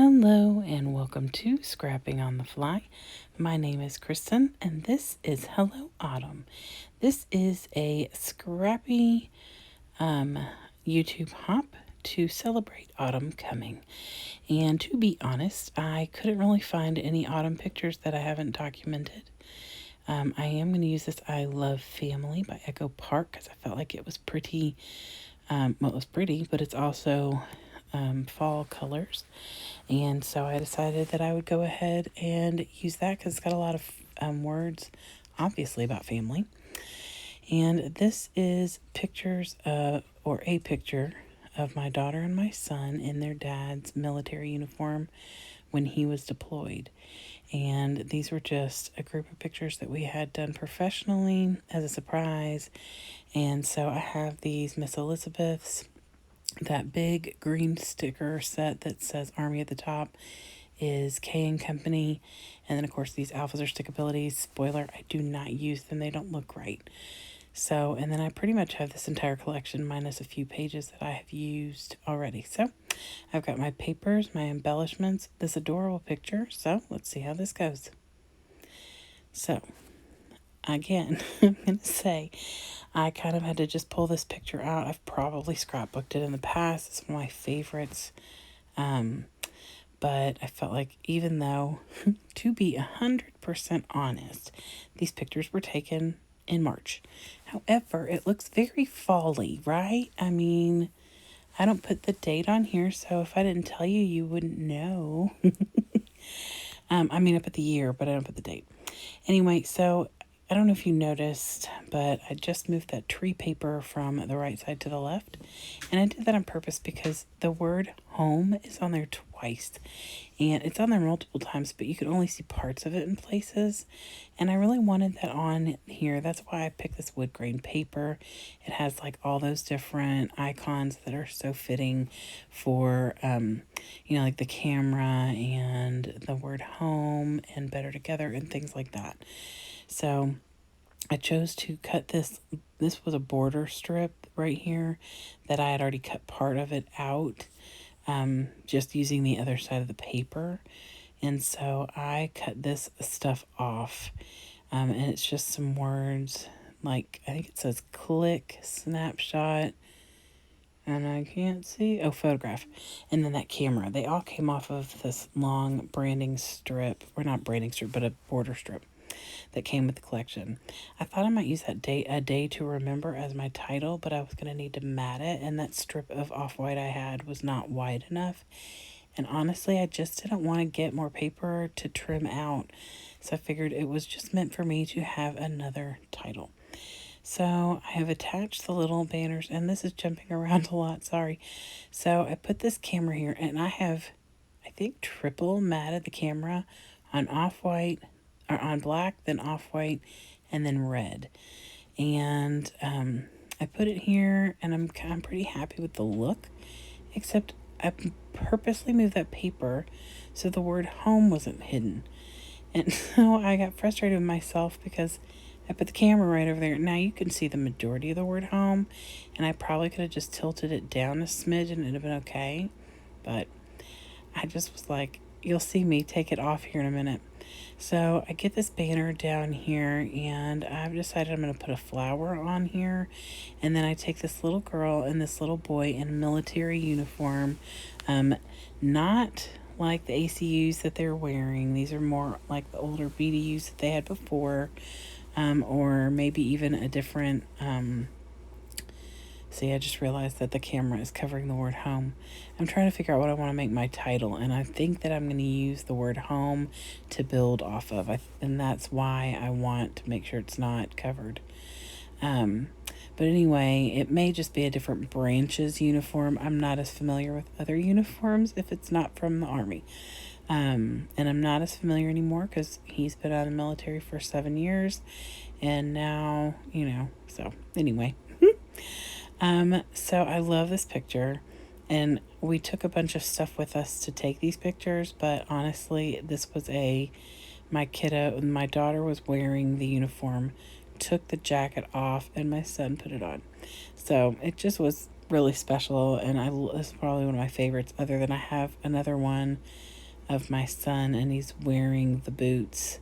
Hello and welcome to Scrapping on the Fly. My name is Kristen and this is Hello Autumn. This is a scrappy YouTube hop to celebrate autumn coming. And to be honest, I couldn't really find any autumn pictures that I haven't documented. I am going to use this I Love Family by Echo Park because I felt like it was pretty. Well, it was pretty, but it's also fall colors. And so I decided that I would go ahead and use that because it's got a lot of words, obviously, about family. And this is pictures or a picture of my daughter and my son in their dad's military uniform when he was deployed. And these were just a group of pictures that we had done professionally as a surprise. And so I have these Miss Elizabeths, that big green sticker set that says Army at the top is K and Company. And then, of course, these alphas are stickabilities. Spoiler, I do not use them. They don't look right. So, and then I pretty much have this entire collection minus a few pages that I have used already. So, I've got my papers, my embellishments, this adorable picture. So, let's see how this goes. So, again, I'm going to say I kind of had to just pull this picture out. I've probably scrapbooked it in the past. It's one of my favorites. But I felt like even though, to be 100% honest, these pictures were taken in March. However, it looks very fall-y, right? I mean, I don't put the date on here, so if I didn't tell you, you wouldn't know. I put the year, but I don't put the date. Anyway, so I don't know if you noticed, but I just moved that tree paper from the right side to the left. And I did that on purpose because the word home is on there twice. And it's on there multiple times, but you can only see parts of it in places. And I really wanted that on here. That's why I picked this wood grain paper. It has like all those different icons that are so fitting for, like the camera and the word home and better together and things like that. So I chose to cut this. This was a border strip right here that I had already cut part of it out, just using the other side of the paper. And so I cut this stuff off. And it's just some words like, I think it says click, snapshot, and I can't see, photograph. And then that camera. They all came off of this long branding strip, or not branding strip, but a border strip that came with the collection. I thought I might use that a day to remember as my title, but I was going to need to mat it, and that strip of off-white I had was not wide enough. And honestly, I just didn't want to get more paper to trim out, so I figured it was just meant for me to have another title. So I have attached the little banners, and this is jumping around a lot, sorry. So I put this camera here, and I have, I think, triple matted the camera on off-white, or on black, then off-white, and then red. And I put it here, and I'm pretty happy with the look, except I purposely moved that paper so the word home wasn't hidden. And so I got frustrated with myself because I put the camera right over there. Now you can see the majority of the word home, and I probably could have just tilted it down a smidge and it'd have been okay. But I just was like, you'll see me take it off here in a minute. So I get this banner down here, and I've decided I'm going to put a flower on here. And then I take this little girl and this little boy in a military uniform, not like the ACUs that they're wearing. These are more like the older BDUs that they had before, or maybe even a different... See, I just realized that the camera is covering the word home. I'm trying to figure out what I want to make my title, and I think that I'm going to use the word home to build off of, and that's why I want to make sure it's not covered. But anyway, it may just be a different branch's uniform. I'm not as familiar with other uniforms if it's not from the Army. And I'm not as familiar anymore because he's been out of the military for 7 years, and now, so anyway. So I love this picture, and we took a bunch of stuff with us to take these pictures, but honestly, this was my daughter was wearing the uniform, took the jacket off, and my son put it on. So it just was really special, and this is probably one of my favorites, other than I have another one of my son, and he's wearing the boots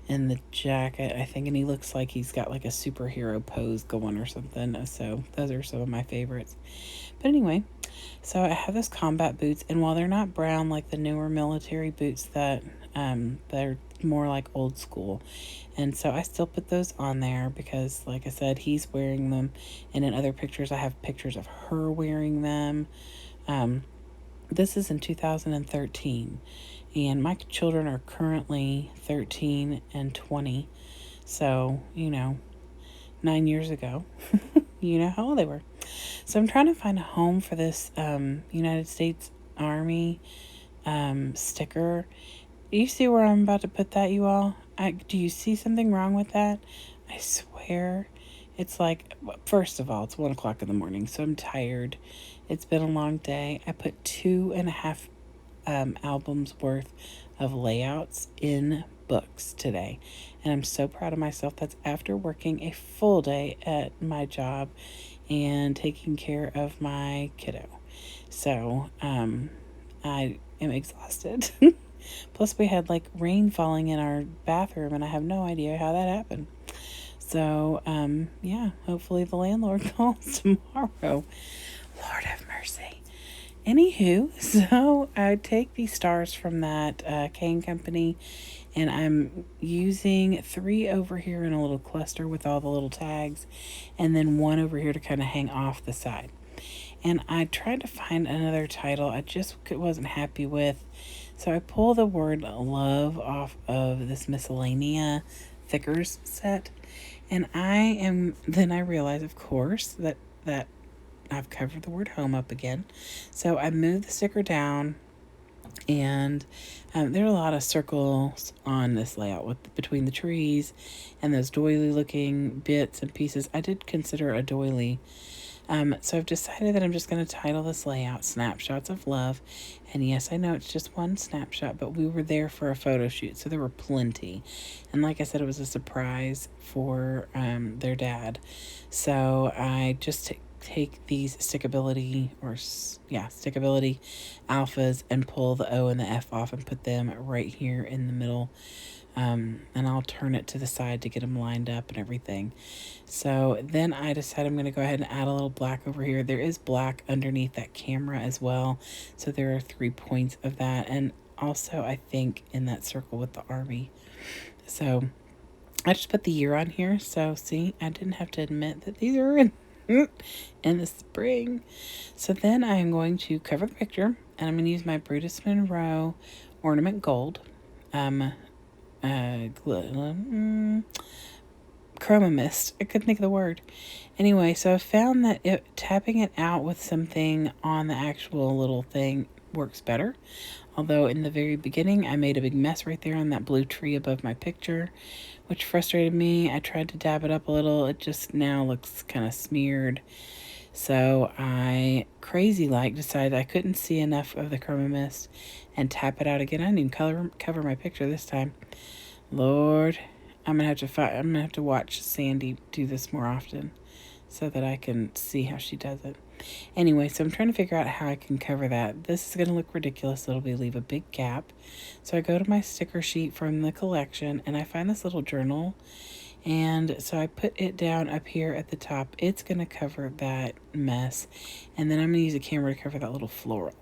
and the jacket, I think, and he looks like he's got like a superhero pose going or something. So those are some of my favorites. But anyway, so I have those combat boots, and while they're not brown like the newer military boots that they're more like old school, and so I still put those on there because, like I said, he's wearing them, and in other pictures I have pictures of her wearing them. This is in 2013, and my children are currently 13 and 20, so 9 years ago. You know how old they were. So I'm trying to find a home for this United States Army sticker. Do you see where I'm about to put that, you all? Do you see something wrong with that? I swear. It's like, first of all, it's 1 o'clock in the morning, so I'm tired. It's been a long day. I put 2.5 albums worth of layouts in books today, and I'm so proud of myself. That's after working a full day at my job and taking care of my kiddo. So I am exhausted. Plus we had like rain falling in our bathroom, and I have no idea how that happened. So yeah, hopefully the landlord calls tomorrow. Lord have mercy. Anywho, so I take these stars from that cane company, and I'm using 3 over here in a little cluster with all the little tags, and then 1 over here to kind of hang off the side. And I tried to find another title I just wasn't happy with, so I pull the word love off of this miscellanea thickers set, and then I realize, of course, that I've covered the word home up again. So I moved the sticker down, and there are a lot of circles on this layout between the trees and those doily looking bits and pieces. I did consider a doily. So I've decided that I'm just going to title this layout Snapshots of Love. And yes, I know it's just one snapshot, but we were there for a photo shoot, so there were plenty. And like I said, it was a surprise for their dad. So I just take these stickability alphas and pull the O and the F off and put them right here in the middle. And I'll turn it to the side to get them lined up and everything. So then I decided I'm going to go ahead and add a little black over here. There is black underneath that camera as well. So there are 3 points of that. And also, I think, in that circle with the army. So I just put the year on here. So see, I didn't have to admit that these are in the spring. So then I'm going to cover the picture, and I'm going to use my Brutus Monroe Ornament Gold. Chroma mist. I couldn't think of the word. Anyway, so I found that tapping it out with something on the actual little thing works better. Although in the very beginning, I made a big mess right there on that blue tree above my picture, which frustrated me. I tried to dab it up a little. It just now looks kind of smeared. So I decided I couldn't see enough of the chroma mist and tap it out again. I didn't even cover my picture this time. Lord, I'm gonna have to watch Sandy do this more often so that I can see how she does it. Anyway, so I'm trying to figure out how I can cover that. This is gonna look ridiculous. It'll leave a big gap. So I go to my sticker sheet from the collection, and I find this little journal. And so I put it down up here at the top. It's going to cover that mess. And then I'm going to use a camera to cover that little floral.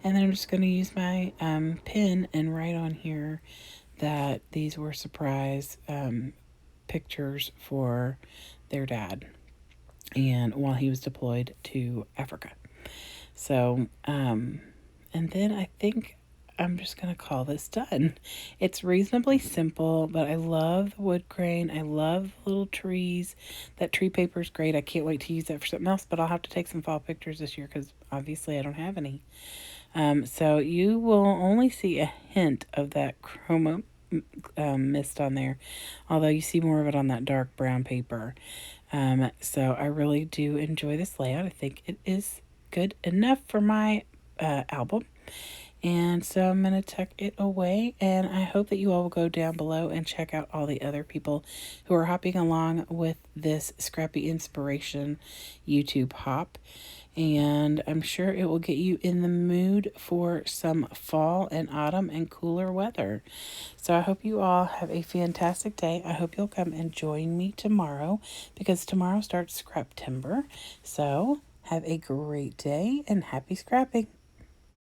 And then I'm just going to use my pen and write on here that these were surprise pictures for their dad, and while he was deployed to Africa. So, and then I think I'm just going to call this done. It's reasonably simple, but I love the wood grain. I love the little trees. That tree paper is great. I can't wait to use that for something else, but I'll have to take some fall pictures this year because obviously I don't have any. So you will only see a hint of that chroma mist on there, although you see more of it on that dark brown paper. So I really do enjoy this layout. I think it is good enough for my album. And so I'm going to tuck it away, and I hope that you all will go down below and check out all the other people who are hopping along with this Scrappy Inspiration YouTube hop. And I'm sure it will get you in the mood for some fall and autumn and cooler weather. So I hope you all have a fantastic day. I hope you'll come and join me tomorrow, because tomorrow starts Scraptember. So have a great day and happy scrapping.